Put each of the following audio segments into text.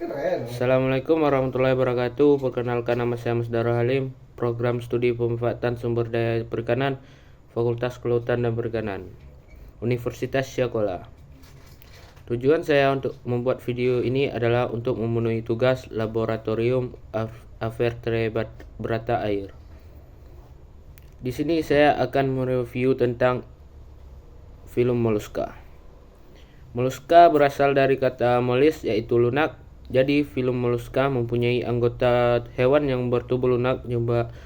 Keren. Assalamualaikum warahmatullahi wabarakatuh. Perkenalkan, nama saya Musdaro Halim, Program Studi Pemanfaatan Sumber Daya Perikanan, Fakultas Kelautan dan Perikanan, Universitas Syakola. Tujuan saya untuk membuat video ini adalah untuk memenuhi tugas laboratorium Avertebrata air. Di sini saya akan mereview tentang filum moluska. Moluska berasal dari kata molis, yaitu lunak. Jadi filum moluska mempunyai anggota hewan yang bertubuh lunak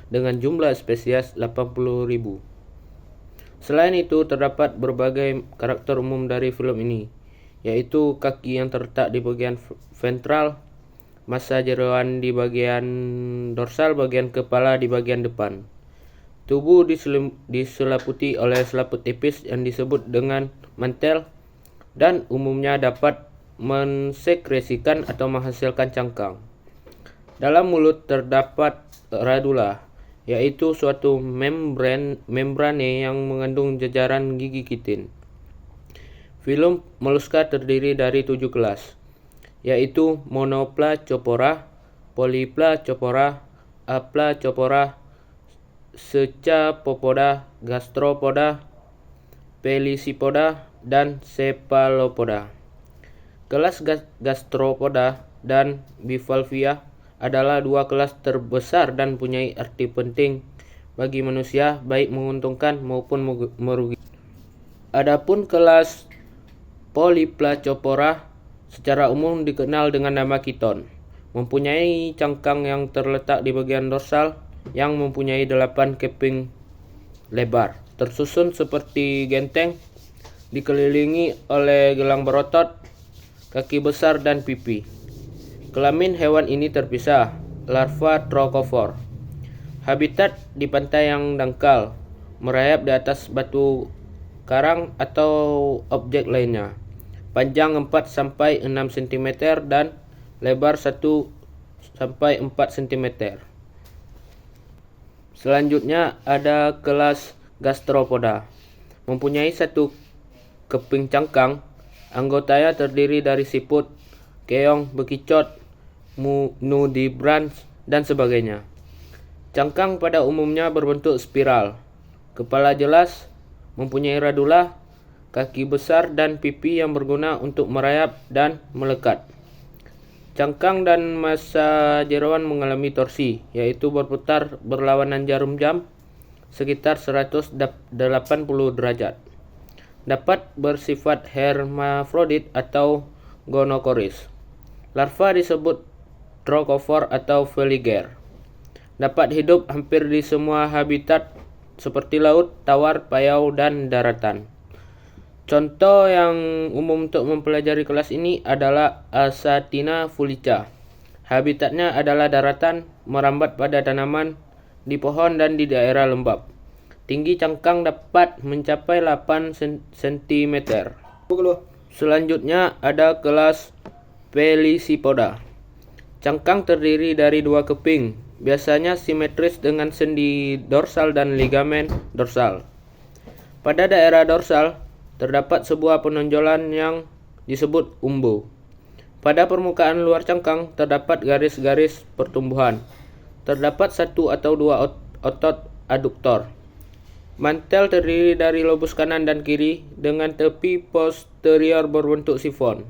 dengan jumlah spesies 80.000. Selain itu, terdapat berbagai karakter umum dari filum ini, yaitu kaki yang terletak di bagian ventral, massa jeroan di bagian dorsal, bagian kepala di bagian depan. Tubuh diseliputi oleh selaput tipis yang disebut dengan mantel, dan umumnya dapat mensekresikan atau menghasilkan cangkang. Dalam mulut terdapat radula, yaitu suatu membrane yang mengandung jajaran gigi kitin. Filum moluska terdiri dari 7 kelas, yaitu Monoplacopora, Polyplacopora, Aplacopora, Scapopoda, Gastropoda, Pelicipoda, dan Cephalopoda. Kelas Gastropoda dan Bivalvia adalah dua kelas terbesar dan punya arti penting bagi manusia, baik menguntungkan maupun merugikan. Adapun kelas Polyplacopora secara umum dikenal dengan nama kiton, mempunyai cangkang yang terletak di bagian dorsal yang mempunyai 8 keping lebar, tersusun seperti genteng, dikelilingi oleh gelang berotot, kaki besar, dan pipi. Kelamin hewan ini terpisah, larva trokofor. Habitat di pantai yang dangkal, merayap di atas batu karang atau objek lainnya. Panjang 4-6 cm dan lebar 1-4 cm. Selanjutnya ada kelas Gastropoda, mempunyai 1 keping cangkang. Anggotanya terdiri dari siput, keong, bekicot, nudibranch, dan sebagainya. Cangkang pada umumnya berbentuk spiral, kepala jelas, mempunyai radula, kaki besar, dan pipi yang berguna untuk merayap dan melekat. Cangkang dan massa jeroan mengalami torsi, yaitu berputar berlawanan jarum jam sekitar 180 derajat. Dapat bersifat hermafrodit atau gonokoris. Larva disebut trokofor atau veliger. Dapat hidup hampir di semua habitat seperti laut, tawar, payau, dan daratan. Contoh yang umum untuk mempelajari kelas ini adalah Asatina fulica. Habitatnya adalah daratan, merambat pada tanaman, di pohon, dan di daerah lembab. Tinggi cangkang dapat mencapai 8 cm. Selanjutnya ada kelas Pelicipoda. Cangkang terdiri dari 2 keping, biasanya simetris dengan sendi dorsal dan ligamen dorsal. Pada daerah dorsal terdapat sebuah penonjolan yang disebut umbo. Pada permukaan luar cangkang terdapat garis-garis pertumbuhan. Terdapat 1 atau 2 otot aduktor. Mantel terdiri dari lobus kanan dan kiri dengan tepi posterior berbentuk sifon.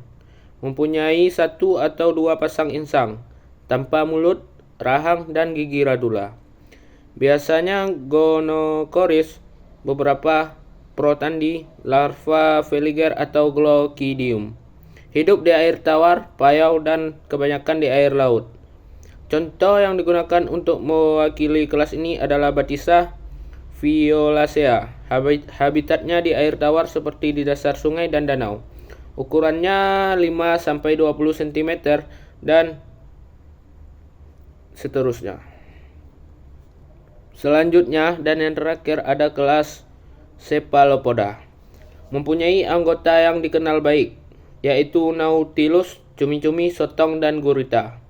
Mempunyai 1 atau 2 pasang insang, tanpa mulut, rahang, dan gigi radula. Biasanya gonokoris, beberapa protandi, larva veliger atau glochidium. Hidup di air tawar, payau, dan kebanyakan di air laut. Contoh yang digunakan untuk mewakili kelas ini adalah Batisa violacea. Habitatnya di air tawar seperti di dasar sungai dan danau. Ukurannya 5-20 cm dan seterusnya. Selanjutnya dan yang terakhir ada kelas Cephalopoda. Mempunyai anggota yang dikenal baik, yaitu Nautilus, cumi-cumi, sotong, dan gurita.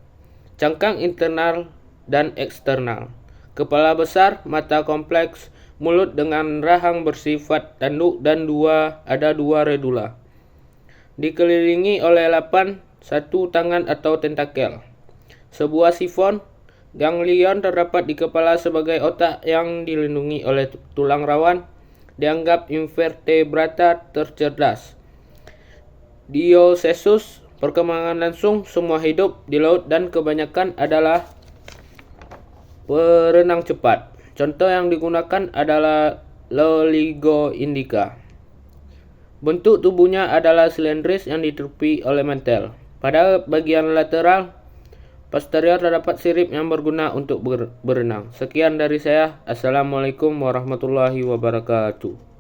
Cangkang internal dan eksternal. Kepala besar, mata kompleks, mulut dengan rahang bersifat tanduk, dan ada dua redula. Dikelilingi oleh 8 satu tangan atau tentakel. Sebuah sifon ganglion terdapat di kepala sebagai otak yang dilindungi oleh tulang rawan, dianggap invertebrata tercerdas. Diocesus, perkembangan langsung semua hidup di laut dan kebanyakan adalah perenang cepat. Contoh yang digunakan adalah Loligo indica. Bentuk tubuhnya adalah silindris yang ditutupi oleh mantel. Pada bagian lateral posterior terdapat sirip yang berguna untuk berenang. Sekian dari saya. Assalamualaikum warahmatullahi wabarakatuh.